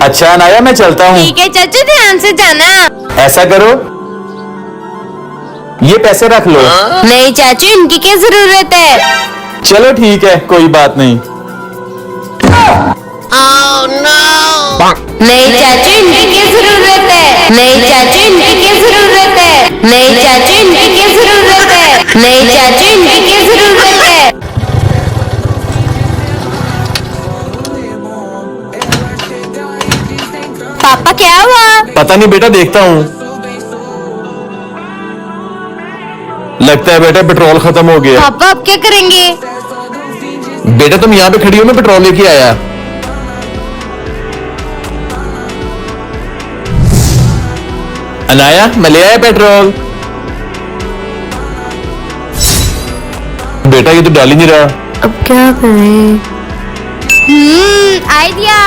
अच्छा अनाया मैं चलता हूँ। ठीक है चाचू, ध्यान से जाना। ऐसा करो, ये पैसे रख लो। नहीं चाचू, इनकी क्या जरूरत है। चलो ठीक है, कोई बात नहीं। नहीं चाचू, इनकी क्या जरूरत है। नहीं चाचू, इनकी क्या जरूरत है। नहीं चाचू, इनकी क्या जरूरत है। नहीं चाचू, इनकी क्या जरूरत है। पापा क्या हुआ? पता नहीं बेटा, देखता हूँ। लगता है बेटा पेट्रोल खत्म हो गया। पापा अब क्या करेंगे? बेटा तुम यहाँ पे खड़ी हो, मैं पेट्रोल लेके आया। अनाया मैं ले आया पेट्रोल। बेटा ये तो डाल ही नहीं रहा। अब क्या करें? आइडिया।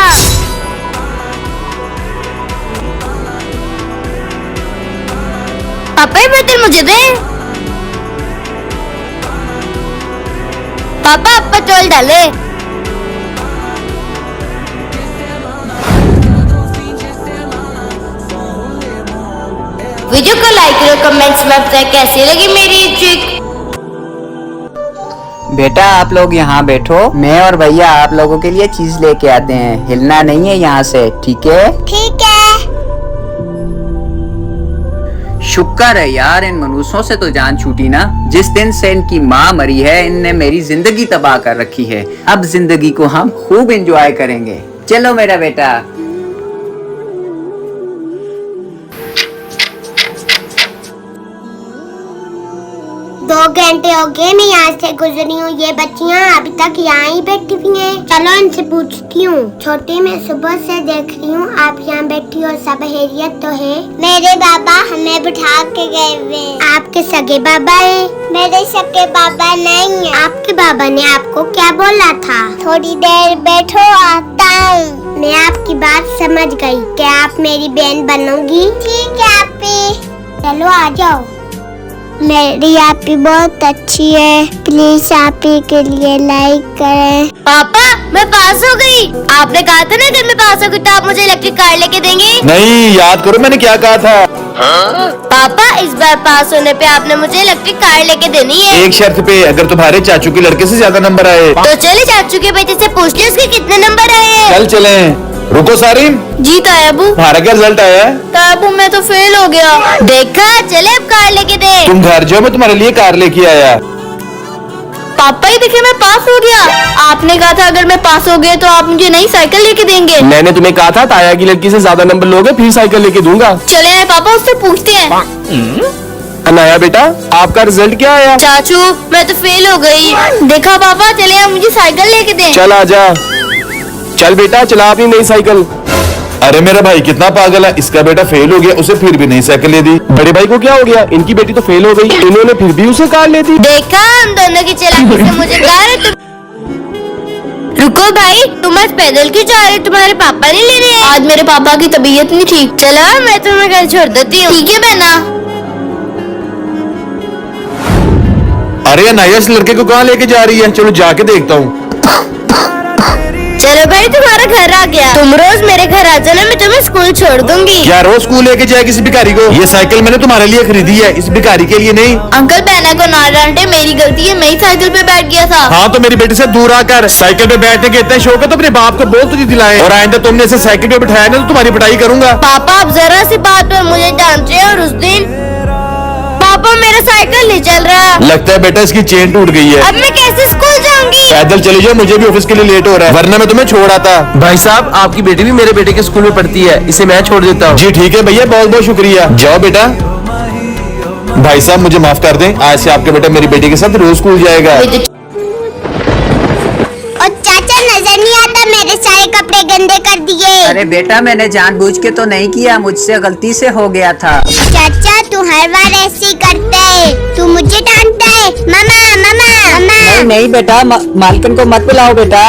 पापा ये बोतल मुझे दे। पापा अब पेट्रोल डाले। वीडियो को लाइक करो, कमेंट्स में बताएं कैसी लगी मेरी ये ट्रिक। बेटा आप लोग यहाँ बैठो, मैं और भैया आप लोगों के लिए चीज लेके आते हैं। हिलना नहीं है यहाँ से, ठीक है? ठीक है। शुक्र है यार, इन मनुष्यों से तो जान छूटी ना। जिस दिन से इनकी माँ मरी है, इनने मेरी जिंदगी तबाह कर रखी है। अब जिंदगी को हम खूब एंजॉय करेंगे। चलो मेरा बेटा। 2 घंटे हो गए मैं यहाँ से गुजरी हूँ। ये बच्चियाँ अभी तक यहाँ ही बैठी हुई हैं। चलो इनसे पूछती हूँ। छोटी मैं सुबह से देख रही हूँ आप यहाँ बैठी हो, सब हैरियत तो है? मेरे बाबा हमें बिठा के गए हुए। आपके सगे बाबा है? मेरे सगे बाबा नहीं है। आपके बाबा ने आपको क्या बोला था? थोड़ी देर बैठो आता हूँ। मैं आपकी बात समझ गई। क्या आप मेरी बहन बनोगी? ठीक है आपी, चलो आ जाओ। मेरी आपी बहुत अच्छी है, प्लीज आपी के लिए लाइक करें। पापा मैं पास हो गई। आपने कहा था ना जब मैं पास हो गई तो आप मुझे इलेक्ट्रिक कार लेके देंगे। नहीं, याद करो मैंने क्या कहा था। पापा इस बार पास होने पे आपने मुझे इलेक्ट्रिक कार लेके देनी है। एक शर्त पे, अगर तुम्हारे चाचू के लड़के से ज्यादा नंबर आए तो चले चाचू के बेटे से पूछ लिया उसके कितने नंबर आए हैं। कल चले। रुको सारिन, जी तायाबू। तुम्हारा क्या रिजल्ट आया है? तायाबू मैं तो फेल हो गया। देखा, चले अब कार लेके दे। तुम घर जाओ, मैं तुम्हारे लिए कार लेके आया। पापा ही देखे मैं पास हो गया। आपने कहा था अगर मैं पास हो गया तो आप मुझे नई साइकिल लेके देंगे। मैंने तुम्हें कहा था ताया की लड़की से ज्यादा नंबर लोगे फिर साइकिल लेके दूंगा। चले आए पापा, उससे पूछते हैं। अनाया बेटा आपका रिजल्ट क्या आया? चाचू मैं तो फेल हो गई। देखा पापा, चले आप मुझे साइकिल लेके दें। चल आजा। चल बेटा चला अपनी नई साइकिल। अरे मेरा भाई कितना पागल है, इसका बेटा फेल हो गया, उसे फिर भी नई साइकिल ले दी। बड़े भाई को क्या हो गया, इनकी बेटी तो फेल हो गई, इन्होंने फिर भी उसे कार ले दी। देखा, हम दोनों की चालाकी से मुझे कार है। रुको भाई, तुम आज पैदल क्यों जा रहे? तुम्हारे पापा नहीं ले रहे? आज मेरे पापा की तबीयत नहीं ठीक। चलो मैं तुम्हें घर छोड़ देती हूँ। ठीक है बहना। अरे अनाया इस लड़के को कहाँ लेके जा रही है? चलो जाके देखता हूँ। चलो भाई तुम्हारा घर आ गया। तुम रोज मेरे घर आ जाना, मैं तुम्हें स्कूल छोड़ दूंगी। क्या रोज स्कूल लेके जाए किसी भिखारी को? ये साइकिल मैंने तुम्हारे लिए खरीदी है, इस भिखारी के लिए नहीं। अंकल बहना को ना डांटे, मेरी गलती है, मैं ही साइकिल पे बैठ गया था। हाँ तो मेरी बेटी से दूर आकर साइकिल पे बैठने के इतना शौक है तो अपने बाप को बोल तुझे दिलाए। और आइंदा तुमने इसे साइकिल पे बिठाया ना तो तुम्हारी पिटाई करूंगा। पापा अब जरा सी बात पर मुझे डांट रहे। और उस दिन पापा मेरा साइकिल नहीं चल रहा। लगता है बेटा इसकी चेन टूट गई है। अब मैं कैसे स्कूल जाऊंगी? पैदल चली जाओ, मुझे भी ऑफिस के लिए लेट हो रहा है, वरना मैं तुम्हें छोड़ आता। भाई साहब आपकी बेटी भी मेरे बेटे के स्कूल में पढ़ती है, इसे मैं छोड़ देता हूँ। जी ठीक है भैया, बहुत बहुत शुक्रिया। जाओ बेटा। भाई साहब मुझे माफ कर दें, आज से आपके बेटा मेरी बेटी के साथ रोज स्कूल जाएगा। और चाचा नजर नहीं आता मेरे सारे कपड़े गंदे कर दिए। अरे बेटा मैंने जानबूझ के तो नहीं किया, मुझसे गलती से हो गया था। चाचा तू हर बार ऐसे ही करता है, तू मुझे डांटता है। मम्मा मम्मा मम्मा। नहीं नहीं बेटा, मालकिन को मत बुलाओ बेटा।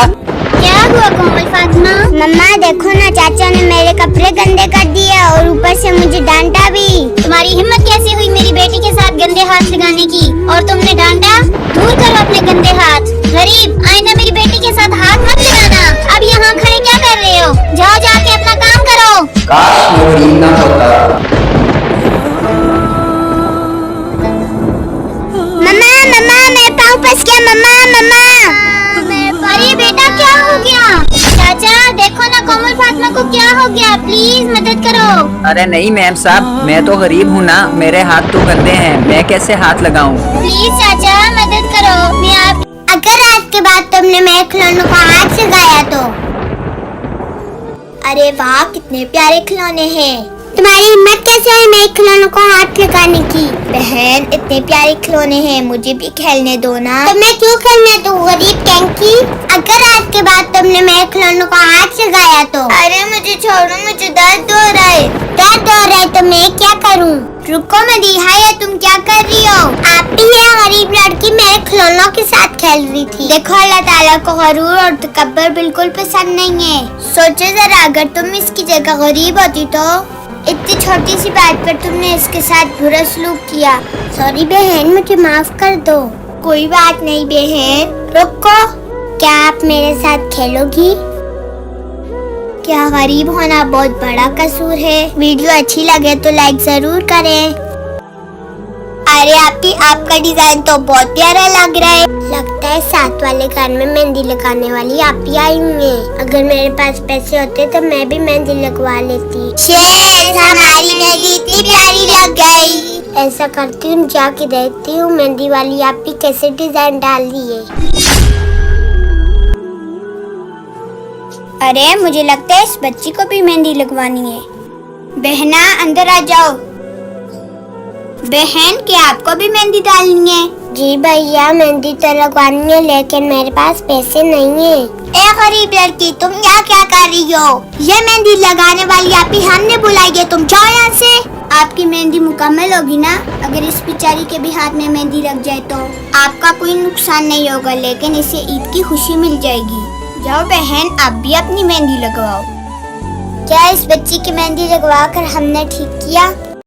क्या हुआ कोमल फातिमा? मम्मा देखो ना, चाचा ने मेरे कपड़े गंदे कर दिए और ऊपर से मुझे डांटा भी। तुम्हारी हिम्मत कैसे हुई मेरी बेटी के साथ गंदे हाथ लगाने की, और तुमने डांटा? दूर करो अपने गंदे हाथ। गरीब, आइंदा मेरी बेटी के साथ हाथ मत लगाना। अब यहाँ खड़े क्या कर रहे हो? जाओ जाके अपना काम काश मैं गरीब ना होता। मम्मा मम्मा मेरे पाँव फंस गया। मम्मा मम्मा अरे बेटा क्या हो गया? चाचा देखो ना कोमल फातिमा को क्या हो गया, प्लीज मदद करो। अरे नहीं मैम साहब, मैं तो गरीब हूँ ना, मेरे हाथ तो गंदे हैं, मैं कैसे हाथ लगाऊं? प्लीज चाचा मदद करो। मैं आप अगर आज के बाद तुमने मेरे खिलौनों को हाथ से गाया तो। अरे वाह कितने प्यारे खिलौने हैं। तुम्हारी हिम्मत कैसे है मेरे खिलौनों को हाथ लगाने की? बहन इतने प्यारे खिलौने हैं, मुझे भी खेलने दो ना। तो मैं क्यों खेलने दूं गरीब कैंकी? अगर आज के बाद तुमने मेरे खिलौनों को हाथ से गाया तो। अरे मुझे छोड़ो, मुझे दर्द हो रहा है। दर्द हो रहा है तो मैं क्या करूं? रुको मदीहा, ये तुम क्या कर रही हो? आप ही ये गरीब लड़की मेरे खिलौनों के साथ खेल रही थी। देखो अल्लाह ताला को गरूर और तकब्बुर बिल्कुल पसंद नहीं है। सोचो जरा अगर तुम इसकी जगह गरीब होती तो। इतनी छोटी सी बात पर तुमने इसके साथ बुरा सलूक किया। सॉरी बहन, मुझे माफ कर दो। कोई बात नहीं बहन। रुको, क्या आप मेरे साथ खेलोगी? क्या गरीब होना बहुत बड़ा कसूर है? वीडियो अच्छी लगे तो लाइक जरूर करें। अरे आपका डिजाइन तो बहुत प्यारा लग रहा है। लगता है साथ वाले घर में मेहंदी लगाने वाली आप ही आई हुई हैं। अगर मेरे पास पैसे होते तो मैं भी मेहंदी लगवा लेती। शेर, हमारी मेहंदी इतनी प्यारी लग गई। ऐसा करती हूँ, जाके देखती हूँ मेहंदी वाली आप ही कैसे डिजाइन डाल दी है। अरे मुझे लगता है इस बच्ची को भी मेहंदी लगवानी है। बहना अंदर आ जाओ। बहन क्या आपको भी मेहंदी डालनी है? जी भैया मेहंदी तो लगवानी है, लेकिन मेरे पास पैसे नहीं है। ए गरीब लड़की, तुम यहाँ क्या कर रही हो? ये मेहंदी लगाने वाली आप ही हमने बुलाई है, तुम जाओ यहाँ से। आपकी मेहंदी मुकम्मल होगी ना? अगर इस बेचारी के भी हाथ में मेहंदी लग जाए तो आपका कोई नुकसान नहीं होगा, लेकिन इसे ईद की खुशी मिल जाएगी। जाओ बहन, आप भी अपनी मेहंदी लगवाओ। क्या इस बच्ची की मेहंदी लगवा कर हमने ठीक किया?